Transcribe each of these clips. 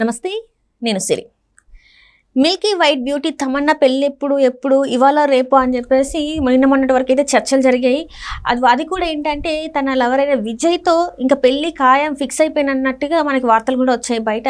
నమస్తే, నేను సిరి. Milky white beauty Tamannaah పెళ్ళి ఎప్పుడు ఇవాళ రేపు అని చెప్పేసి మొన్నటి వరకు అయితే చర్చలు జరిగాయి. అది కూడా ఏంటంటే తన లవర్ అయిన విజయ్తో ఇంకా పెళ్ళి ఖాయం ఫిక్స్ అయిపోయినట్టుగా మనకి వార్తలు కూడా వచ్చాయి బయట.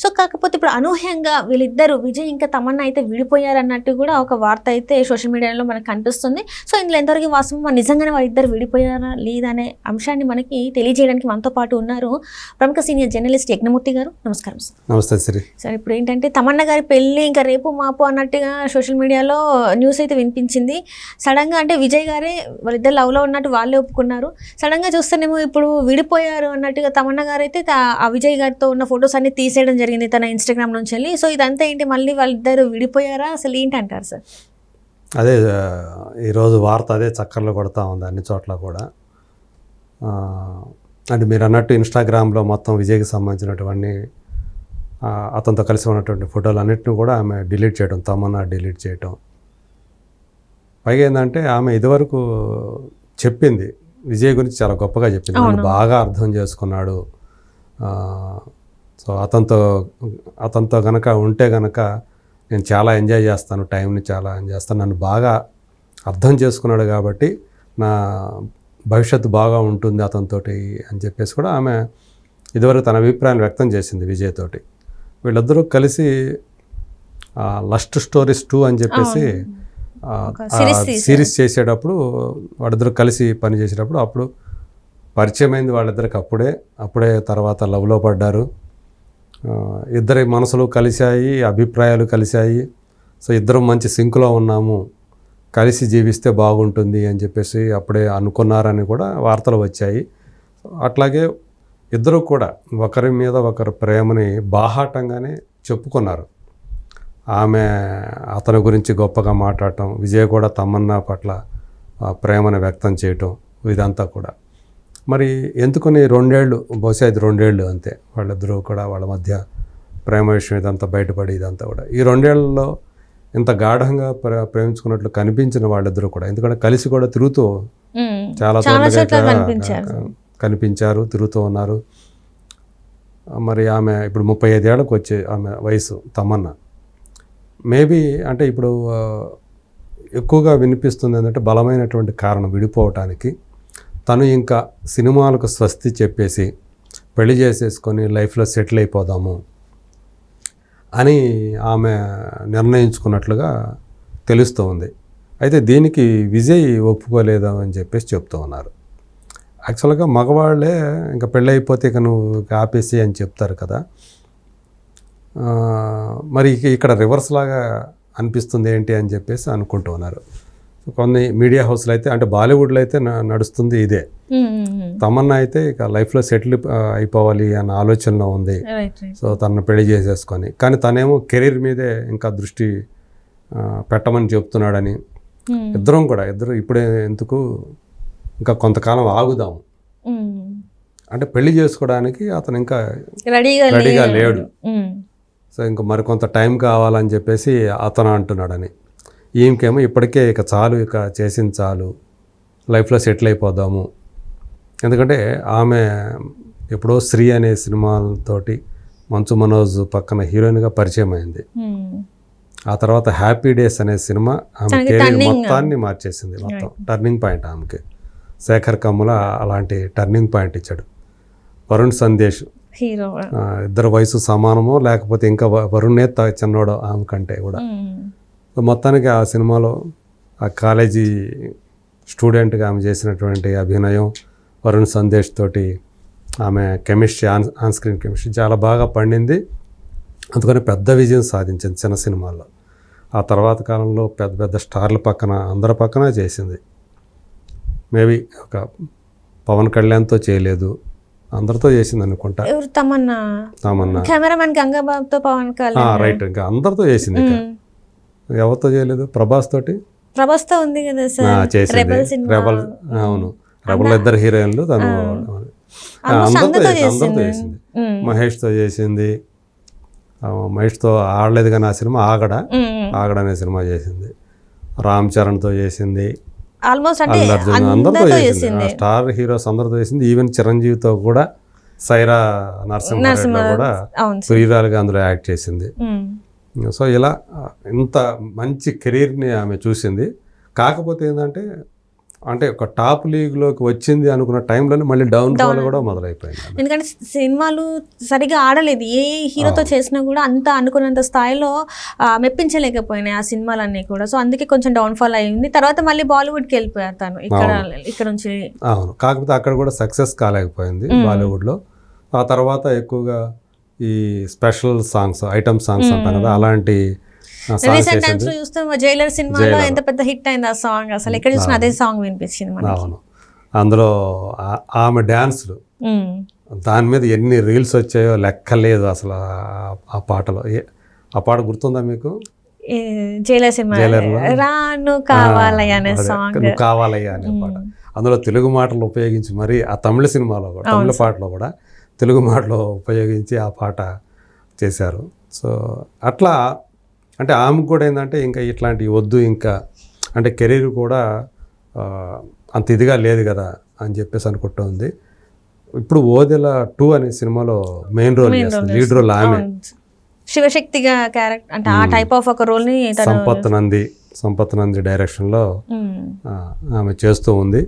సో కాకపోతే ఇప్పుడు అనూహ్యంగా వీళ్ళిద్దరు విజయ్ ఇంకా తమన్నా అయితే విడిపోయారన్నట్టు కూడా ఒక వార్త అయితే సోషల్ మీడియాలో మనకు కనిపిస్తుంది. సో ఇందులో ఎంతవరకు వాస్తవం, నిజంగానే వాళ్ళిద్దరు విడిపోయారా లేదనే అంశాన్ని మనకి తెలియజేయడానికి మనతో పాటు ఉన్నారు ప్రముఖ సీనియర్ జర్నలిస్ట్ యజ్ఞమూర్తి గారు. నమస్కారం సార్. నమస్తే సిరి. సార్, ఇప్పుడు ఏంటంటే తమన్నా గారి పెళ్ళి ఇంకా రేపు మాపు అన్నట్టుగా సోషల్ మీడియాలో న్యూస్ అయితే వినిపించింది. సడన్గా అంటే విజయ్ గారే వాళ్ళిద్దరు లవ్లో ఉన్నట్టు వాళ్ళే ఒప్పుకున్నారు. సడన్గా చూస్తేనేమో ఇప్పుడు విడిపోయారు అన్నట్టుగా తమన్నా గారు అయితే ఆ విజయ్ గారితో ఉన్న ఫొటోస్ అన్ని తీసేయడం జరిగింది తన ఇన్స్టాగ్రామ్ నుంచి వెళ్ళి. సో ఇదంతా ఏంటి, మళ్ళీ వాళ్ళిద్దరు విడిపోయారా, అసలు ఏంటి అంటారు సార్? అదే ఈరోజు వార్త అదే చక్కర్లు కొడతా ఉంది అన్ని చోట్ల కూడా. అంటే మీరు అన్నట్టు ఇన్స్టాగ్రామ్లో మొత్తం విజయ్కి సంబంధించినటువంటి అతనితో కలిసి ఉన్నటువంటి ఫోటోలు అన్నింటినీ కూడా ఆమె డిలీట్ చేయడం, తమన్నా డిలీట్ చేయటం. పైగా ఏంటంటే ఆమె ఇదివరకు చెప్పింది విజయ్ గురించి చాలా గొప్పగా చెప్పింది, నన్ను బాగా అర్థం చేసుకున్నాడు, సో అతనితో కనుక ఉంటే కనుక నేను చాలా ఎంజాయ్ చేస్తాను, టైంని చాలా ఎంజాయ్ చేస్తాను, నన్ను బాగా అర్థం చేసుకున్నాడు కాబట్టి నా భవిష్యత్తు బాగా ఉంటుంది అతనితోటి అని చెప్పేసి కూడా ఆమె ఇదివరకు తన అభిప్రాయాన్ని వ్యక్తం చేసింది విజయ్ తోటి. వీళ్ళిద్దరూ కలిసి లస్ట్ స్టోరీస్ 2 అని చెప్పేసి సిరీస్ చేసేటప్పుడు వాళ్ళిద్దరూ కలిసి పని చేసేటప్పుడు అప్పుడు పరిచయం అయింది వాళ్ళిద్దరికి. అప్పుడే తర్వాత లవ్లో పడ్డారు. ఇద్దరి మనసులు కలిశాయి, అభిప్రాయాలు కలిశాయి. సో ఇద్దరం మంచి సింక్లో ఉన్నాము, కలిసి జీవిస్తే బాగుంటుంది అని చెప్పేసి అప్పుడే అనుకున్నారని కూడా వార్తలు వచ్చాయి. అట్లాగే ఇద్దరు కూడా ఒకరి మీద ఒకరు ప్రేమని బాహాటంగానే చెప్పుకున్నారు. ఆమె అతని గురించి గొప్పగా మాట్లాడటం, విజయ్ కూడా తమన్నా పట్ల ప్రేమను వ్యక్తం చేయటం, ఇదంతా కూడా మరి ఎందుకని 2 ఏళ్ళు, బహుశా ఇది 2 ఏళ్ళు అంతే వాళ్ళిద్దరూ కూడా వాళ్ళ మధ్య ప్రేమ విషయం ఇదంతా బయటపడి ఇదంతా కూడా ఈ 2 ఏళ్లలో ఇంత గాఢంగా ప్రేమించుకున్నట్లు కనిపించిన వాళ్ళిద్దరూ కూడా, ఎందుకంటే కలిసి కూడా తిరుగుతూ చాలా కనిపించారు, తిరుగుతూ ఉన్నారు. మరి ఆమె ఇప్పుడు 35 ఏళ్ళకు వచ్చే ఆమె వయసు తమన్నా. మేబీ అంటే ఇప్పుడు ఎక్కువగా వినిపిస్తుంది ఏంటంటే బలమైనటువంటి కారణం విడిపోవటానికి తను ఇంకా సినిమాలకు స్వస్తి చెప్పేసి పెళ్లి చేసేసుకొని లైఫ్లో సెటిల్ అయిపోదాము అని ఆమె నిర్ణయించుకున్నట్లుగా తెలుస్తూ ఉంది. అయితే దీనికి విజయ్ ఒప్పుకోలేదు అని చెప్పేసి చెప్తూ ఉన్నారు. యాక్చువల్గా మగవాళ్ళే ఇంకా పెళ్ళి అయిపోతే ఇక నువ్వు ఆపేసి అని చెప్తారు కదా. మరి ఇక్కడ రివర్స్ లాగా అనిపిస్తుంది ఏంటి అని చెప్పేసి అనుకుంటూ ఉన్నారు కొన్ని మీడియా హౌస్లో అయితే. అంటే బాలీవుడ్లో అయితే నడుస్తుంది ఇదే. తమన్నా అయితే ఇక లైఫ్లో సెటిల్ అయిపోవాలి అన్న ఆలోచనలో ఉంది. సో తనను పెళ్లి చేసేసుకొని, కానీ తనేమో కెరీర్ మీదే ఇంకా దృష్టి పెట్టమని చెప్తున్నాడని. ఇద్దరు ఇప్పుడే ఎందుకు, ఇంకా కొంతకాలం ఆగుదాము, అంటే పెళ్లి చేసుకోవడానికి అతను ఇంకా రెడీగా లేడు, సో ఇంకా మరికొంత టైం కావాలని చెప్పేసి అతను అంటున్నాడని. ఈమెకేమో ఇప్పటికే ఇక చాలు, ఇక చేసింది చాలు, లైఫ్లో సెటిల్ అయిపోదాము. ఎందుకంటే ఆమె ఎప్పుడో శ్రీ అనే సినిమాలతోటి మంచు మనోజ్ పక్కన హీరోయిన్గా పరిచయం అయింది. ఆ తర్వాత హ్యాపీ డేస్ అనే సినిమా ఆమె కెరీర్ మొత్తాన్ని మార్చేసింది, మొత్తం టర్నింగ్ పాయింట్ ఆమెకి. శేఖర్ కమ్ముల అలాంటి టర్నింగ్ పాయింట్ ఇచ్చాడు. వరుణ్ సందేశ్ హీరో, ఇద్దరు వయసు సమానమో లేకపోతే ఇంకా వరుణే చిన్నోడో ఆమె కంటే కూడా. మొత్తానికి ఆ సినిమాలో ఆ కాలేజీ స్టూడెంట్గా ఆమె చేసినటువంటి అభినయం, వరుణ్ సందేశ్ తోటి ఆమె కెమిస్ట్రీ, ఆన్ స్క్రీన్ కెమిస్ట్రీ చాలా బాగా పండింది. అందుకని పెద్ద విజయం సాధించింది చిన్న సినిమాల్లో. ఆ తర్వాత కాలంలో పెద్ద పెద్ద స్టార్ల పక్కన, అందరి పక్కన చేసింది. మేబీ ఒక పవన్ కళ్యాణ్తో చేయలేదు, అందరితో చేసింది అనుకుంటా. తమన్నా కెమెరామెన్ గంగాబాబుతో, పవన్ కళ్యాణ్, రైట్, ఇంకా అందరితో చేసింది. ఎవరితో చేయలేదు? ప్రభాస్తో ఉంది కదా సార్, రెబల్. అవును, రెబల్ ఇద్దరు హీరోయిన్లు, తను అందరితో చేసింది. మహేష్తో చేసింది. మహేష్తో ఆడలేదు కానీ ఆ సినిమా ఆగడ అనే సినిమా చేసింది. రామ్ చరణ్తో చేసింది. ఆల్మోస్ట్ అందరితో చేసింది. స్టార్ హీరోస్ అందరితో చేసింది. ఈవెన్ చిరంజీవితో కూడా సైరా నరసింహారెడ్డిలో కూడా అవును సార్. ప్రియురాలుగా అందులో యాక్ట్ చేసింది. ఉమ్. సో ఇలా ఇంత మంచి కెరీర్ని ఆమె చూసింది. కాకపోతే ఏంటంటే అంటే ఒక టాప్ లీగ్లోకి వచ్చింది అనుకున్న టైంలోనే మళ్ళీ డౌన్ ఫాల్ కూడా మొదలైపోయింది. ఎందుకంటే సినిమాలు సరిగా ఆడలేదు, ఏ హీరోతో చేసినా కూడా అంత అనుకున్నంత స్థాయిలో మెప్పించలేకపోయినాయి ఆ సినిమాలన్నీ కూడా. సో అందుకే కొంచెం డౌన్ఫాల్ అయింది. తర్వాత మళ్ళీ బాలీవుడ్కి వెళ్ళిపోయారు తను ఇక్కడ నుంచి. అవును, కాకపోతే అక్కడ కూడా సక్సెస్ కాలేకపోయింది బాలీవుడ్లో. ఆ తర్వాత ఎక్కువగా ఈ స్పెషల్ సాంగ్స్, ఐటమ్ సాంగ్స్ అంటారు కదా, అలాంటి రీసెంట్ టైమ్స్ లో చూస్తే జైలర్ సినిమాలో ఎంత పెద్ద హిట్ అయింది ఆ సాంగ్. అసలు ఎక్కడ చూసినా అదే సాంగ్ వినిపించింది మనకి. అవును, అందులో ఆమె డ్యాన్స్లు, దాని మీద ఎన్ని రీల్స్ వచ్చాయో లెక్కలేదు అసలు. ఆ పాటలో ఆ పాట గుర్తుందా మీకు? జైలర్ సినిమా రాను కావాలయ్య అనే సాంగ్, కావాలయ్య అనే పాట. అందులో తెలుగు మాటలు ఉపయోగించి మరి ఆ తమిళ సినిమాలో కూడా, తమిళ పాటలో కూడా తెలుగు మాటలు ఉపయోగించి ఆ పాట చేశారు. సో అట్లా అంటే ఆమెకు కూడా ఏంటంటే ఇంకా ఇట్లాంటివి వద్దు, ఇంకా అంటే కెరీర్ కూడా అంత ఇదిగా లేదు కదా అని చెప్పేసి అనుకుంటుంది. ఇప్పుడు ఓదెల 2 అనే సినిమాలో మెయిన్ రోల్ చేస్తుంది, లీడ్ రోల్ ఆమె. శివశక్తిగా క్యారెక్టర్ అంటే ఆ టైప్ ఆఫ్ ఒక రోల్ని సంపత్ నంది డైరెక్షన్లో ఆమె చేస్తూ ఉంది.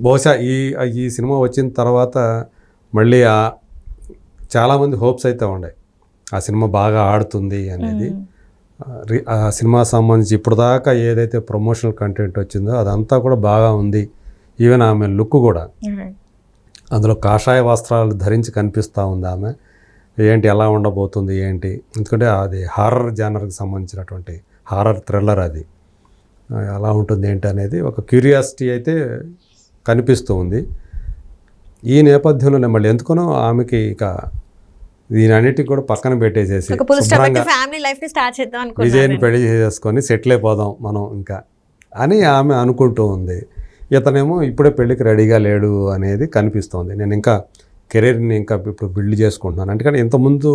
బహుశా ఈ సినిమా వచ్చిన తర్వాత మళ్ళీ చాలామంది హోప్స్ అయితే ఉన్నాయి ఆ సినిమా బాగా ఆడుతుంది అనేది. ఆ సినిమా సంబంధించి ఇప్పుడు దాకా ఏదైతే ప్రమోషనల్ కంటెంట్ వచ్చిందో అదంతా కూడా బాగా ఉంది. ఈవెన్ ఆమె లుక్ కూడా, అందులో కాషాయ వస్త్రాలు ధరించి కనిపిస్తూ ఉంది ఆమె. ఏంటి ఎలా ఉండబోతుంది ఏంటి, ఎందుకంటే అది హారర్ జానర్కి సంబంధించినటువంటి హారర్ థ్రిల్లర్, అది ఎలా ఉంటుంది ఏంటి అనేది ఒక క్యూరియాసిటీ అయితే కనిపిస్తూ ఉంది. ఈ నేపథ్యంలోనే మళ్ళీ ఎందుకనో ఆమెకి ఇక దీని అన్నిటికి కూడా పక్కన పెట్టేసేసి విజయ్ని పెళ్లి చేసేసుకొని సెటిల్ అయిపోదాం మనం ఇంకా అని ఆమె అనుకుంటూ ఉంది. ఇతనేమో ఇప్పుడే పెళ్ళికి రెడీగా లేడు అనేది కనిపిస్తోంది. నేను ఇంకా కెరీర్ని ఇంకా ఇప్పుడు బిల్డ్ చేసుకుంటున్నాను. ఎందుకంటే ఇంతకుముందు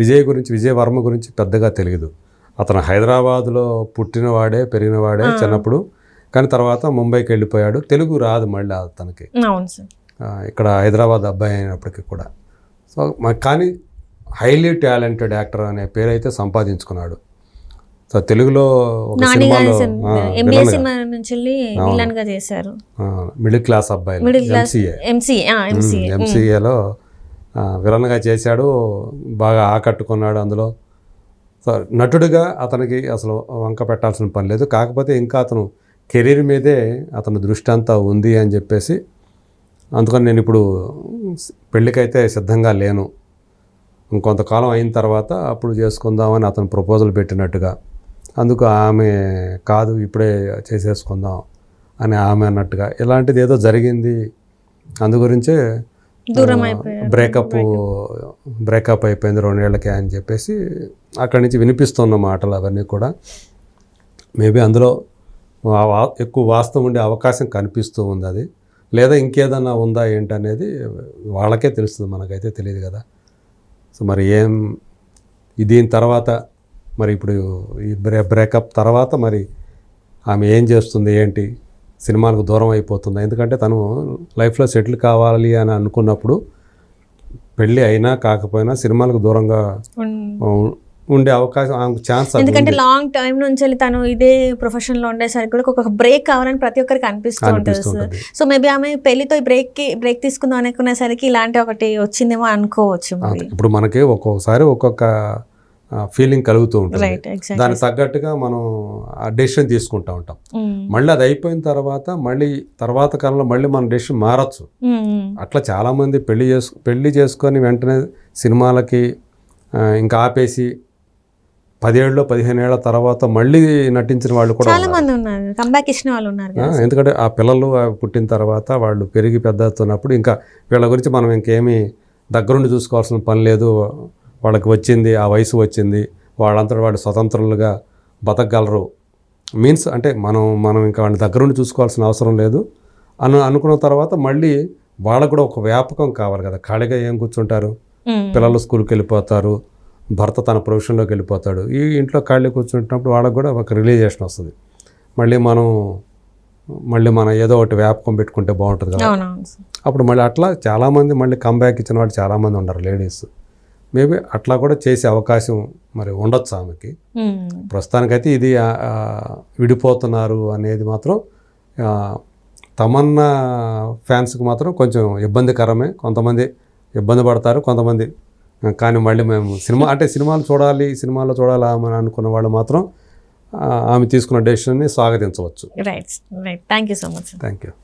విజయ్ వర్మ గురించి పెద్దగా తెలియదు. అతను హైదరాబాద్లో పుట్టినవాడే పెరిగినవాడే చిన్నప్పుడు, కానీ తర్వాత ముంబైకి వెళ్ళిపోయాడు. తెలుగు రాదు మళ్ళీ అతనికి, ఇక్కడ హైదరాబాద్ అబ్బాయి అయినప్పటికీ కూడా. సో కానీ హైలీ టాలెంటెడ్ యాక్టర్ అనే పేరు అయితే సంపాదించుకున్నాడు. సో తెలుగులో ఒక సినిమాలో మిడిల్ క్లాస్ అబ్బాయి ఎంసీఏలో విలన్గా చేశాడు, బాగా ఆకట్టుకున్నాడు అందులో. సో నటుడిగా అతనికి అసలు వంక పెట్టాల్సిన పని లేదు. కాకపోతే ఇంకా అతను కెరీర్ మీదే అతని దృష్టి అంతా ఉంది అని చెప్పేసి, అందుకని నేను ఇప్పుడు పెళ్ళికైతే సిద్ధంగా లేను, ఇంకొంతకాలం అయిన తర్వాత అప్పుడు చేసుకుందామని అతను ప్రపోజల్ పెట్టినట్టుగా. అందుకు ఆమె కాదు ఇప్పుడే చేసేసుకుందాం అని ఆమె అన్నట్టుగా ఇలాంటిది ఏదో జరిగింది. అందుగురించే బ్రేకప్ అయిపోయింది 2 ఏళ్ళకే అని చెప్పేసి అక్కడి నుంచి వినిపిస్తున్న మాటలు అవన్నీ కూడా మేబీ అందులో ఎక్కువ వాస్తవం ఉండే అవకాశం కనిపిస్తూ ఉంది. అది లేదా ఇంకేదన్నా ఉందా ఏంటనేది వాళ్ళకే తెలుస్తుంది, మనకైతే తెలియదు కదా. సో మరి దీని తర్వాత మరి ఇప్పుడు ఈ బ్రేకప్ తర్వాత మరి ఆమె ఏం చేస్తుంది ఏంటి, సినిమాలకు దూరం అయిపోతుంది. ఎందుకంటే తను లైఫ్లో సెటిల్ కావాలి అని అనుకున్నప్పుడు పెళ్ళి అయినా కాకపోయినా సినిమాలకు దూరంగా ఉండే అవకాశం ఛాన్స్. ఎందుకంటే లాంగ్ టైం నుంచి తను ఇదే ప్రొఫెషన్లో ఉండేసరికి కూడా ఒక బ్రేక్ కావాలని ప్రతి ఒక్కరికి అనిపిస్తూ ఉంటుంది. సో మేబీ ఆమె పెళ్లితో బ్రేక్ తీసుకుందాం అనుకునేసరికి ఇలాంటి ఒకటి వచ్చిందేమో అనుకోవచ్చు. ఇప్పుడు మనకి ఒక్కొక్కసారి ఒక్కొక్క ఫీలింగ్ కలుగుతూ ఉంటుంది, దానికి తగ్గట్టుగా మనం ఆ డెసిషన్ తీసుకుంటూ ఉంటాం. మళ్ళీ అది అయిపోయిన తర్వాత తర్వాత కాలంలో మళ్ళీ మన డెసిషన్ మారచ్చు. అట్లా చాలామంది పెళ్లి చేసుకొని వెంటనే సినిమాలకి ఇంకా ఆపేసి 10 ఏళ్ళు 15 ఏళ్ల తర్వాత మళ్ళీ నటించిన వాళ్ళు కూడా ఉన్నారు. ఎందుకంటే ఆ పిల్లలు పుట్టిన తర్వాత వాళ్ళు పెరిగి పెద్ద అవుతున్నప్పుడు ఇంకా వీళ్ళ గురించి మనం ఇంకేమీ దగ్గరుండి చూసుకోవాల్సిన పని లేదు. వాళ్ళకి వచ్చింది, ఆ వయసు వచ్చింది, వాళ్ళంతా వాళ్ళు స్వతంత్రులుగా బతకగలరు మీన్స్ అంటే మనం ఇంకా వాళ్ళని దగ్గరుండి చూసుకోవాల్సిన అవసరం లేదు అనుకున్న తర్వాత మళ్ళీ వాళ్ళకు కూడా ఒక వ్యాపకం కావాలి కదా. ఖాళీగా ఏం కూర్చుంటారు, పిల్లలు స్కూల్కి వెళ్ళిపోతారు, భర్త తన ప్రొఫెషన్లోకి వెళ్ళిపోతాడు, ఈ ఇంట్లో ఖాళీ కూర్చుంటున్నప్పుడు వాళ్ళకు కూడా ఒక రిలీజేషన్ వస్తుంది. మళ్ళీ మనం ఏదో ఒకటి వ్యాపకం పెట్టుకుంటే బాగుంటుంది కదా. అప్పుడు మళ్ళీ అట్లా చాలామంది మళ్ళీ కంబ్యాక్ ఇచ్చిన వాళ్ళు చాలామంది ఉన్నారు లేడీస్. మేబీ అట్లా కూడా చేసే అవకాశం మరి ఉండొచ్చు ఆమెకి. ప్రస్తుతానికైతే ఇది విడిపోతున్నారు అనేది మాత్రం తమన్నా ఫ్యాన్స్కి మాత్రం కొంచెం ఇబ్బందికరమే. కొంతమంది ఇబ్బంది పడతారు, కొంతమంది కానీ మళ్ళీ మేము సినిమాలో చూడాలా అని అనుకున్న వాళ్ళు మాత్రం ఆమె తీసుకున్న డెసిషన్ని స్వాగతించవచ్చు. Right. Thank you so much. Thank you.